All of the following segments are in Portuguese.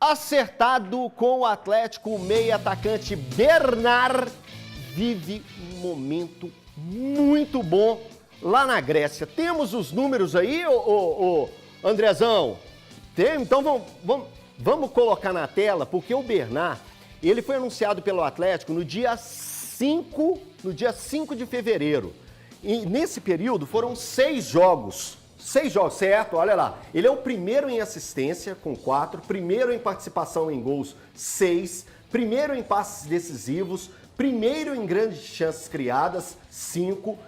Acertado com o Atlético, o meia atacante Bernard vive um momento muito bom lá na Grécia. Temos os números aí, ô Andrezão? Tem? Então vamos colocar na tela, porque o Bernard, ele foi anunciado pelo Atlético no dia 5 de fevereiro. E nesse período foram 6 jogos. 6 jogos, certo? Olha lá. Ele é o primeiro em assistência, com 4. Primeiro em participação em gols, 6. Primeiro em passes decisivos. Primeiro em grandes chances criadas, 5.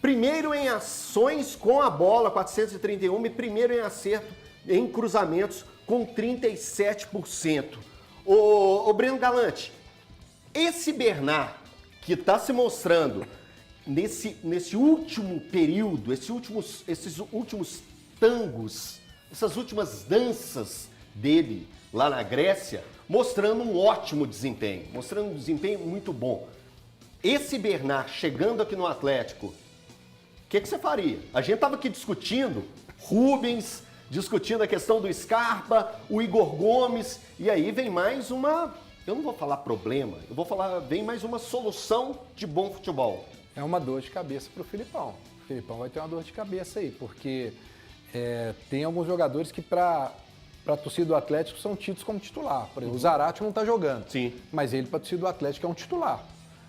Primeiro em ações com a bola, 431. E primeiro em acerto em cruzamentos, com 37%. Ô Breno Galante, esse Bernard que está se mostrando nesse último período, esses últimos tangos, essas últimas danças dele lá na Grécia, mostrando um ótimo desempenho, mostrando um desempenho muito bom. Esse Bernard chegando aqui no Atlético, o que você faria? A gente estava aqui discutindo Rubens, discutindo a questão do Scarpa, o Igor Gomes, e aí vem mais uma, eu não vou falar problema, eu vou falar, vem mais uma solução de bom futebol. É uma dor de cabeça para o Filipão. O Filipão vai ter uma dor de cabeça aí, porque tem alguns jogadores que para a torcida do Atlético são tidos como titular. Por exemplo, o Zarate não está jogando, sim, mas ele para a torcida do Atlético é um titular.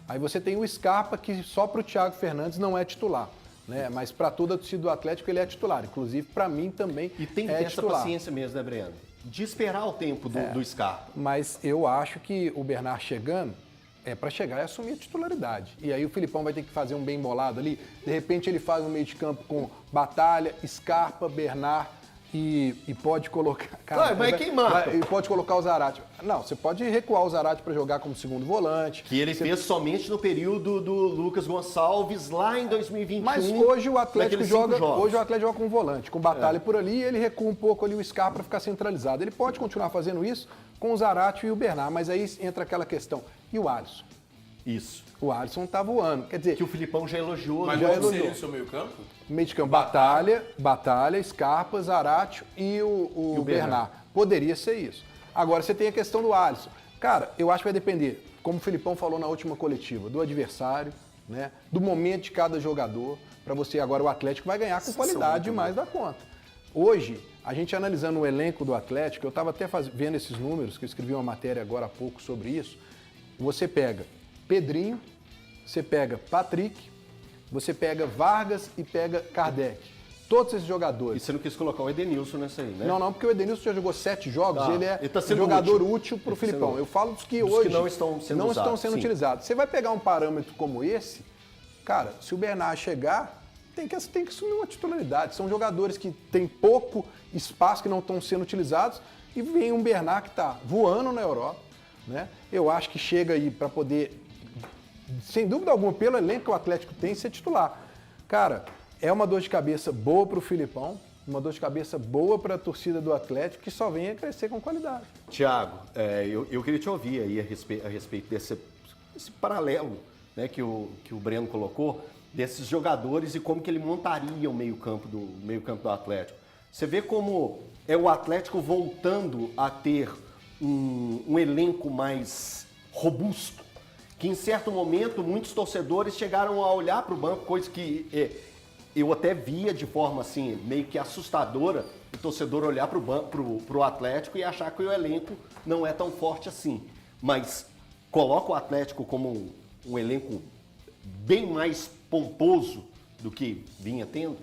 Aí você tem o Scarpa, que só para o Thiago Fernandes não é titular, né? Mas para toda a torcida do Atlético ele é titular. Inclusive, para mim também e tem que ter essa paciência mesmo, né, Breno? De esperar o tempo do Scarpa. Mas eu acho que o Bernard chegando é para chegar e assumir a titularidade. E aí o Filipão vai ter que fazer um bem bolado ali. De repente ele faz um meio de campo com Batalha, Scarpa, Bernard e pode colocar... Cara, mas quem marca? E pode colocar o Zarate. Não, você pode recuar o Zarate para jogar como segundo volante. Que ele fez somente no período do Lucas Gonçalves lá em 2021. Mas hoje o Atlético joga com volante, com Batalha por ali, e ele recua um pouco ali o Scarpa para ficar centralizado. Ele pode continuar fazendo isso com o Zarate e o Bernard, mas aí entra aquela questão. E o Alisson? Isso. O Alisson tá voando. Quer dizer, que o Filipão já elogiou. Mas já qual seria o seu meio campo? Meio de campo, Batalha, Scarpa, Zarate e o Bernard. Poderia ser isso. Agora você tem a questão do Alisson. Cara, eu acho que vai depender, como o Filipão falou na última coletiva, do adversário, né? Do momento de cada jogador. Para você, agora o Atlético vai ganhar com qualidade demais da conta. Hoje, a gente analisando o elenco do Atlético, eu estava até vendo esses números, que eu escrevi uma matéria agora há pouco sobre isso. Você pega Pedrinho, você pega Patrick, você pega Vargas e pega Kardec. Todos esses jogadores. E você não quis colocar o Edenilson nessa aí, né? Não, porque o Edenilson já jogou 7 jogos e ele é tá sendo jogador útil para o Filipão. Eu falo dos que hoje não estão sendo utilizados. Você vai pegar um parâmetro como esse, cara, se o Bernard chegar, tem que assumir uma titularidade. São jogadores que têm pouco espaço, que não estão sendo utilizados, e vem um Bernard que está voando na Europa, né? Eu acho que chega aí para poder, sem dúvida alguma, pelo elenco que o Atlético tem, ser titular. Cara, é uma dor de cabeça boa para o Filipão, uma dor de cabeça boa para a torcida do Atlético, que só vem a crescer com qualidade. Tiago, eu queria te ouvir aí a respeito desse paralelo, né, que o Breno colocou, desses jogadores e como que ele montaria o meio-campo do Atlético. Você vê como é o Atlético voltando a ter um elenco mais robusto, que em certo momento muitos torcedores chegaram a olhar para o banco, coisa que eu até via de forma assim, meio que assustadora, o torcedor olhar para o Atlético e achar que o elenco não é tão forte assim. Mas coloca o Atlético como um elenco bem mais pomposo do que vinha tendo?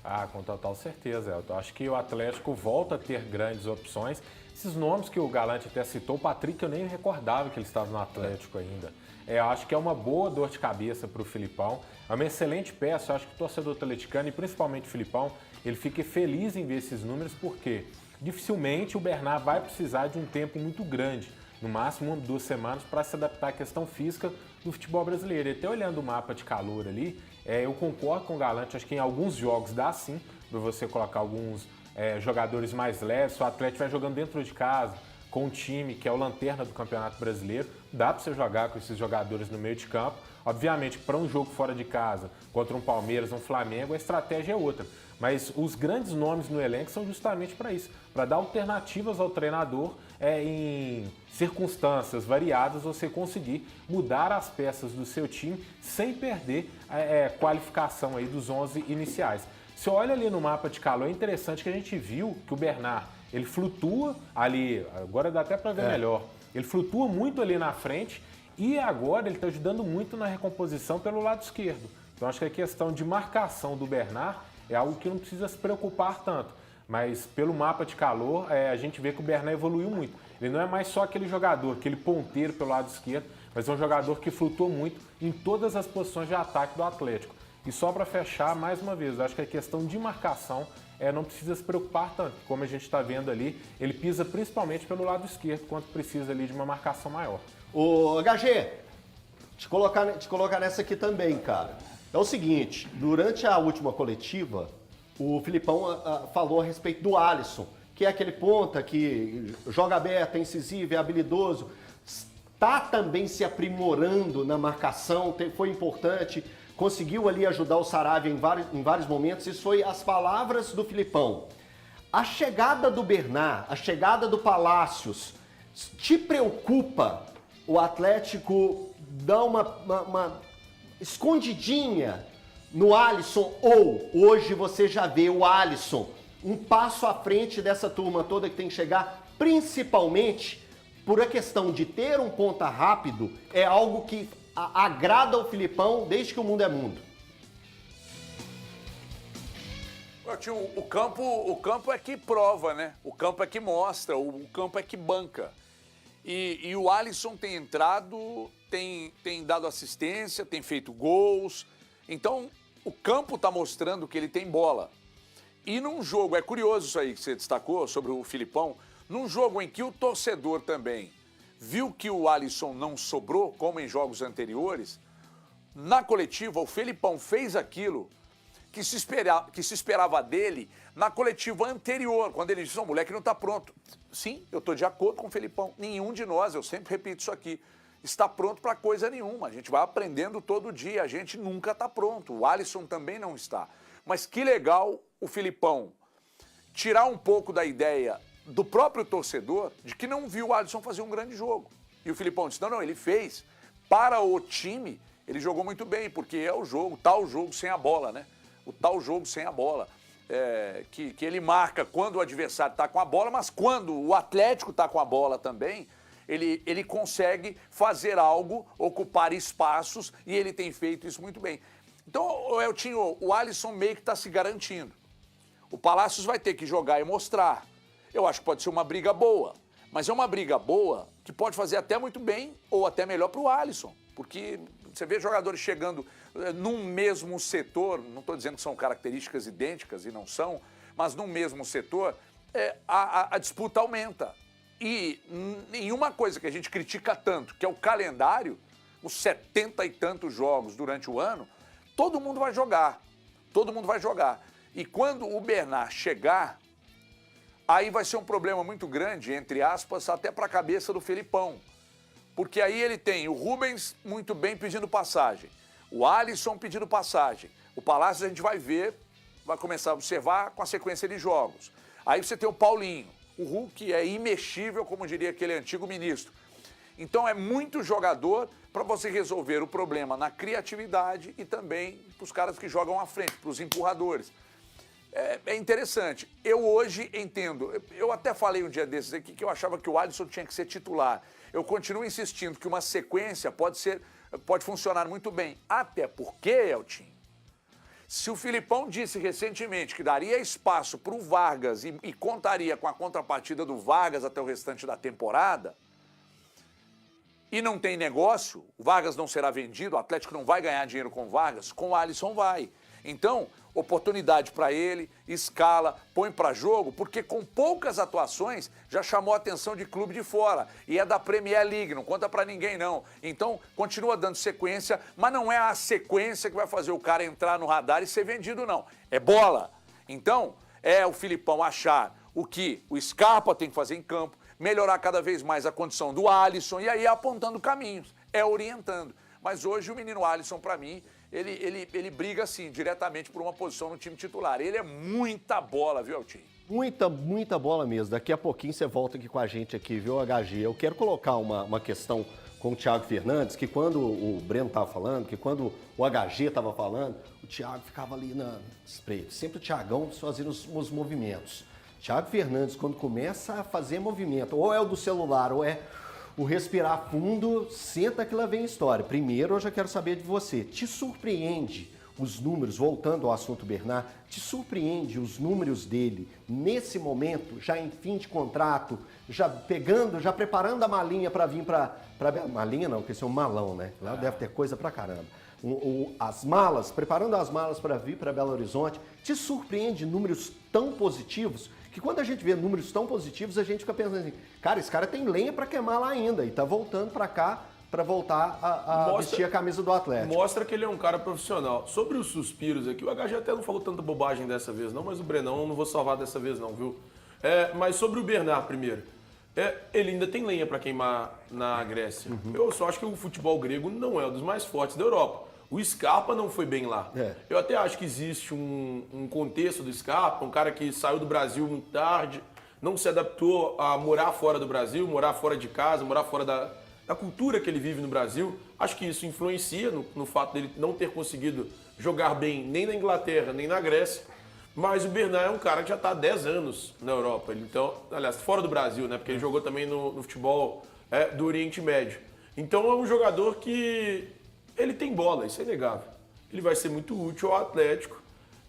Ah, com total certeza, Elton. Acho que o Atlético volta a ter grandes opções. Esses nomes que o Galante até citou, o Patrick, eu nem recordava que ele estava no Atlético ainda. Eu acho que é uma boa dor de cabeça para o Filipão. É uma excelente peça. Eu acho que o torcedor atleticano, e principalmente o Filipão, ele fica feliz em ver esses números, porque dificilmente o Bernard vai precisar de um tempo muito grande, no máximo 1 ou 2 semanas, para se adaptar à questão física do futebol brasileiro. E até olhando o mapa de calor ali, eu concordo com o Galante, acho que em alguns jogos dá sim para você colocar alguns jogadores mais leves. O Atlético vai jogando dentro de casa, com um time que é o lanterna do Campeonato Brasileiro, dá para você jogar com esses jogadores no meio de campo. Obviamente, para um jogo fora de casa, contra um Palmeiras, um Flamengo, a estratégia é outra. Mas os grandes nomes no elenco são justamente para isso, para dar alternativas ao treinador em circunstâncias variadas, você conseguir mudar as peças do seu time sem perder a qualificação aí dos 11 iniciais. Se olha ali no mapa de calor, é interessante que a gente viu que o Bernard, ele flutua ali, agora dá até para ver melhor, ele flutua muito ali na frente e agora ele está ajudando muito na recomposição pelo lado esquerdo. Então acho que a questão de marcação do Bernard é algo que não precisa se preocupar tanto. Mas pelo mapa de calor, a gente vê que o Bernard evoluiu muito. Ele não é mais só aquele jogador, aquele ponteiro pelo lado esquerdo, mas é um jogador que flutua muito em todas as posições de ataque do Atlético. E só para fechar, mais uma vez, eu acho que a questão de marcação não precisa se preocupar tanto. Como a gente está vendo ali, ele pisa principalmente pelo lado esquerdo, quando precisa ali de uma marcação maior. Ô, HG, te colocar nessa aqui também, cara. É o seguinte, durante a última coletiva, o Filipão falou a respeito do Alisson, que é aquele ponta que joga aberto, é incisivo, é habilidoso, está também se aprimorando na marcação, foi importante, conseguiu ali ajudar o Saravia em vários momentos, isso foi as palavras do Filipão. A chegada do Bernard, a chegada do Palácios, te preocupa o Atlético dar uma escondidinha no Alisson, ou hoje você já vê o Alisson um passo à frente dessa turma toda que tem que chegar, principalmente por a questão de ter um ponta rápido, é algo que agrada ao Filipão desde que o mundo é mundo. O campo é que prova, né? O campo é que mostra, o campo é que banca. E o Alisson tem entrado, tem dado assistência, tem feito gols. Então, o campo está mostrando que ele tem bola. E num jogo, é curioso isso aí que você destacou sobre o Filipão, num jogo em que o torcedor também viu que o Alisson não sobrou, como em jogos anteriores, na coletiva o Filipão fez aquilo que se esperava dele na coletiva anterior, quando ele disse, o moleque não está pronto. Sim, eu estou de acordo com o Filipão. Nenhum de nós, eu sempre repito isso aqui, está pronto para coisa nenhuma. A gente vai aprendendo todo dia, a gente nunca está pronto. O Alisson também não está. Mas que legal o Filipão tirar um pouco da ideia do próprio torcedor de que não viu o Alisson fazer um grande jogo. E o Filipão disse, não, ele fez. Para o time, ele jogou muito bem, porque é o jogo, tal jogo sem a bola, né? O tal jogo sem a bola. Que ele marca quando o adversário está com a bola, mas quando o Atlético está com a bola também, ele consegue fazer algo, ocupar espaços, e ele tem feito isso muito bem. Então, Eltinho, o Alisson meio que está se garantindo. O Palácios vai ter que jogar e mostrar. Eu acho que pode ser uma briga boa, mas é uma briga boa que pode fazer até muito bem ou até melhor para o Alisson, porque você vê jogadores chegando num mesmo setor, não estou dizendo que são características idênticas e não são, mas num mesmo setor, a disputa aumenta. E em uma coisa que a gente critica tanto, que é o calendário, os 70 e tantos jogos durante o ano, todo mundo vai jogar. Todo mundo vai jogar. E quando o Bernard chegar, aí vai ser um problema muito grande, entre aspas, até para a cabeça do Felipão. Porque aí ele tem o Rubens muito bem pedindo passagem, o Alisson pedindo passagem, o Palácio a gente vai ver, vai começar a observar com a sequência de jogos. Aí você tem o Paulinho, o Hulk é imexível, como diria aquele antigo ministro. Então é muito jogador para você resolver o problema na criatividade e também para os caras que jogam à frente, para os empurradores. É interessante. Eu hoje entendo, eu até falei um dia desses aqui que eu achava que o Alisson tinha que ser titular. Eu continuo insistindo que uma sequência pode funcionar muito bem. Até porque, Eltinho, se o Filipão disse recentemente que daria espaço para o Vargas e contaria com a contrapartida do Vargas até o restante da temporada, e não tem negócio, o Vargas não será vendido, o Atlético não vai ganhar dinheiro com o Vargas, com o Alisson vai. Então, oportunidade para ele, escala, põe para jogo, porque com poucas atuações já chamou a atenção de clube de fora. E é da Premier League, não conta para ninguém não. Então, continua dando sequência, mas não é a sequência que vai fazer o cara entrar no radar e ser vendido não. É bola. Então, é o Filipão achar o que o Scarpa tem que fazer em campo, melhorar cada vez mais a condição do Alisson e aí apontando caminhos, orientando. Mas hoje o menino Alisson, para mim, ele briga, assim, diretamente por uma posição no time titular. Ele é muita bola, viu, Altinho? Muita bola mesmo. Daqui a pouquinho você volta aqui com a gente aqui, viu, HG? Eu quero colocar uma questão com o Thiago Fernandes, que quando o Breno estava falando, que quando o HG estava falando, o Thiago ficava ali na spray. Sempre o Thiagão fazendo os movimentos. Thiago Fernandes, quando começa a fazer movimento, ou é o do celular, ou é o respirar fundo, senta que lá vem história. Primeiro, eu já quero saber de você. Te surpreende os números, voltando ao assunto Bernard, te surpreende os números dele nesse momento, já em fim de contrato, já preparando a malinha para vir para malinha não, porque isso é um malão, né? Lá deve ter coisa pra caramba. As malas, preparando as malas para vir para Belo Horizonte, te surpreende números tão positivos que quando a gente vê números tão positivos, a gente fica pensando assim, cara, esse cara tem lenha para queimar lá ainda e tá voltando para cá para voltar a vestir a camisa do Atlético. Mostra que ele é um cara profissional. Sobre os suspiros aqui, o HG até não falou tanta bobagem dessa vez não, mas o Brenão eu não vou salvar dessa vez não, viu? Mas sobre o Bernard primeiro, ele ainda tem lenha para queimar na Grécia. Eu só acho que o futebol grego não é um dos mais fortes da Europa. O Scarpa não foi bem lá. Eu até acho que existe um contexto do Scarpa, um cara que saiu do Brasil muito tarde, não se adaptou a morar fora do Brasil, morar fora de casa, morar fora da cultura que ele vive no Brasil. Acho que isso influencia no fato dele não ter conseguido jogar bem nem na Inglaterra, nem na Grécia. Mas o Bernard é um cara que já está há 10 anos na Europa. Então, aliás, fora do Brasil, né? Porque ele jogou também no futebol do Oriente Médio. Então é um jogador que ele tem bola, isso é inegável. Ele vai ser muito útil ao Atlético.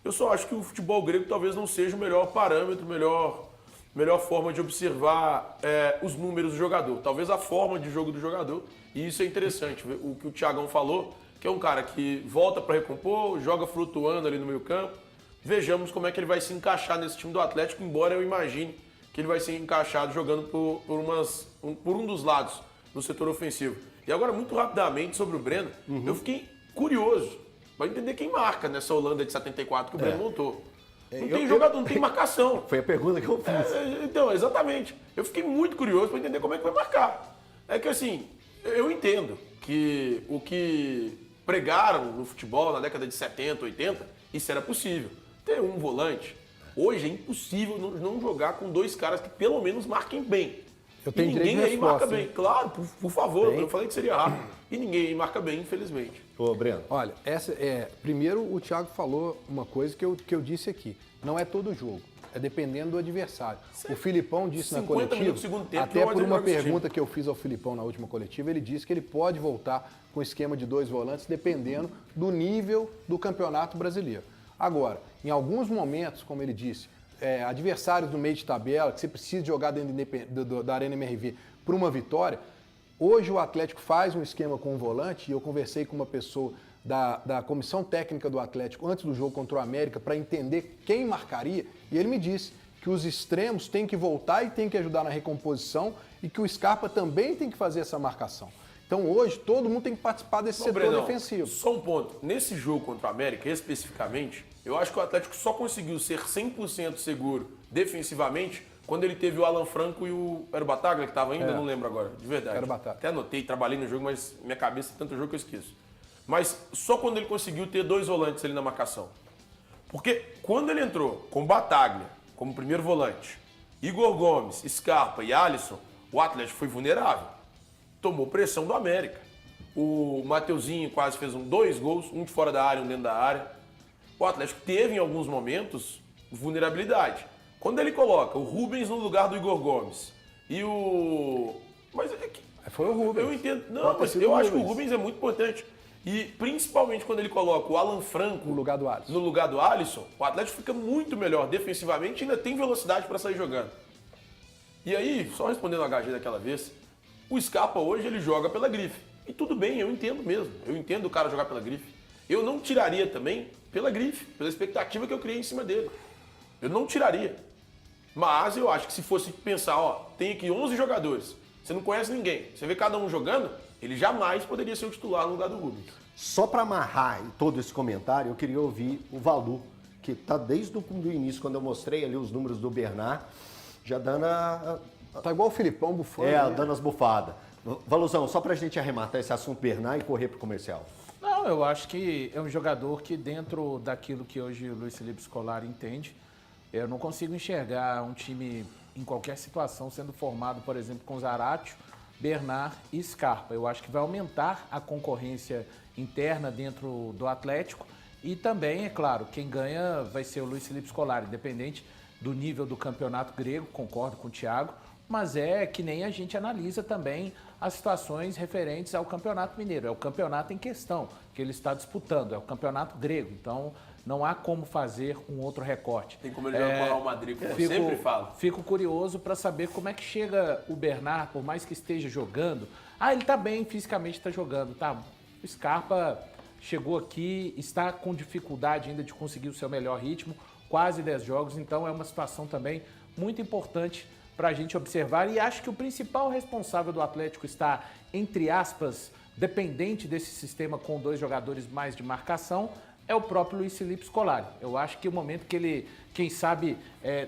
Eu só acho que o futebol grego talvez não seja o melhor parâmetro, melhor forma de observar os números do jogador. Talvez a forma de jogo do jogador. E isso é interessante. O que o Thiagão falou, que é um cara que volta para recompor, joga flutuando ali no meio campo. Vejamos como é que ele vai se encaixar nesse time do Atlético, embora eu imagine que ele vai ser encaixado jogando por um dos lados no setor ofensivo. E agora, muito rapidamente, sobre o Breno, eu fiquei curioso para entender quem marca nessa Holanda de 74 que o Breno montou. Não tem jogador, não tem marcação. Foi a pergunta que eu fiz. Então, exatamente. Eu fiquei muito curioso para entender como é que vai marcar. É que assim, eu entendo que o que pregaram no futebol na década de 70, 80, isso era possível. Ter um volante. Hoje é impossível não jogar com dois caras que pelo menos marquem bem. Eu tenho direito de ninguém aí resposta, marca bem. Claro, por favor, eu falei que seria rápido. E ninguém aí marca bem, infelizmente. Ô, Breno. Olha, primeiro o Thiago falou uma coisa que eu disse aqui. Não é todo jogo, é dependendo do adversário. O Filipão disse na 50 coletiva, minutos do segundo tempo, até por uma joga esse pergunta que eu fiz ao Filipão na última coletiva, ele disse que ele pode voltar com esquema de 2 volantes dependendo do nível do Campeonato Brasileiro. Agora, em alguns momentos, como ele disse, adversários do meio de tabela, que você precisa jogar dentro da Arena MRV para uma vitória, hoje o Atlético faz um esquema com um volante, e eu conversei com uma pessoa da comissão técnica do Atlético antes do jogo contra o América para entender quem marcaria, e ele me disse que os extremos têm que voltar e têm que ajudar na recomposição e que o Scarpa também tem que fazer essa marcação. Então hoje todo mundo tem que participar desse setor Brenão, defensivo. Só um ponto. Nesse jogo contra o América, especificamente, eu acho que o Atlético só conseguiu ser 100% seguro defensivamente quando ele teve o Alan Franco e era o Bataglia que estava ainda? Não lembro agora, de verdade. Era o Bataglia. Até anotei, trabalhei no jogo, mas minha cabeça é tanto jogo que eu esqueço. Mas só quando ele conseguiu ter 2 volantes ali na marcação. Porque quando ele entrou com Bataglia como primeiro volante, Igor Gomes, Scarpa e Alisson, o Atlético foi vulnerável. Tomou pressão do América. O Mateuzinho quase fez 2 gols, um de fora da área, um dentro da área. O Atlético teve em alguns momentos vulnerabilidade. Quando ele coloca o Rubens no lugar do Igor Gomes e o... Mas foi o Rubens. Eu entendo. Não, mas eu acho que o Rubens é muito importante. E principalmente quando ele coloca o Alan Franco no lugar do Alisson, o Atlético fica muito melhor defensivamente e ainda tem velocidade para sair jogando. E aí, só respondendo a HG daquela vez, o Scarpa hoje ele joga pela grife. E tudo bem, eu entendo mesmo. Eu entendo o cara jogar pela grife. Eu não tiraria também pela grife, pela expectativa que eu criei em cima dele. Eu não tiraria. Mas eu acho que se fosse pensar, tem aqui 11 jogadores, você não conhece ninguém, você vê cada um jogando, ele jamais poderia ser o titular no lugar do Rubens. Só para amarrar todo esse comentário, eu queria ouvir o Valu, que está desde o início, quando eu mostrei ali os números do Bernard, já dando Tá igual o Filipão bufando. É, né? dando as bufadas. Valuzão, só pra gente arrematar esse assunto Bernard e correr pro comercial. Não, eu acho que é um jogador que dentro daquilo que hoje o Luiz Felipe Scolari entende, eu não consigo enxergar um time em qualquer situação sendo formado, por exemplo, com Zaratio, Bernard e Scarpa. Eu acho que vai aumentar a concorrência interna dentro do Atlético e também, é claro, quem ganha vai ser o Luiz Felipe Scolari, independente do nível do campeonato grego, concordo com o Thiago, mas é que nem a gente analisa também as situações referentes ao Campeonato Mineiro. É o campeonato em questão que ele está disputando, é o Campeonato Grego. Então, não há como fazer um outro recorte. Tem como ele jogar com o Real Madrid, como eu sempre falo. Fico curioso para saber como é que chega o Bernard, por mais que esteja jogando. Ah, ele está bem, fisicamente está jogando. Tá, o Scarpa chegou aqui, está com dificuldade ainda de conseguir o seu melhor ritmo, quase 10 jogos, então é uma situação também muito importante para a gente observar, e acho que o principal responsável do Atlético está, entre aspas, dependente desse sistema com 2 jogadores mais de marcação, é o próprio Luiz Felipe Scolari. Eu acho que o momento que ele, quem sabe,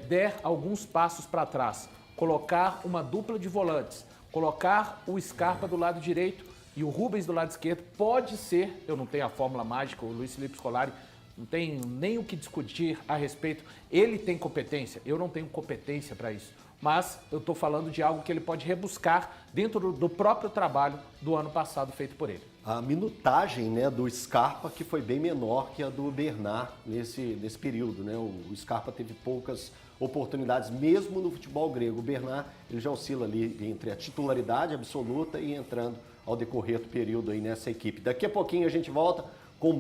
der alguns passos para trás, colocar uma dupla de volantes, colocar o Scarpa do lado direito e o Rubens do lado esquerdo, pode ser, eu não tenho a fórmula mágica, o Luiz Felipe Scolari não tem nem o que discutir a respeito, ele tem competência, eu não tenho competência para isso. Mas eu estou falando de algo que ele pode rebuscar dentro do próprio trabalho do ano passado feito por ele. A minutagem, né, do Scarpa que foi bem menor que a do Bernard nesse período, né? O Scarpa teve poucas oportunidades mesmo no futebol grego. O Bernard, ele já oscila ali entre a titularidade absoluta e entrando ao decorrer do período aí nessa equipe. Daqui a pouquinho a gente volta com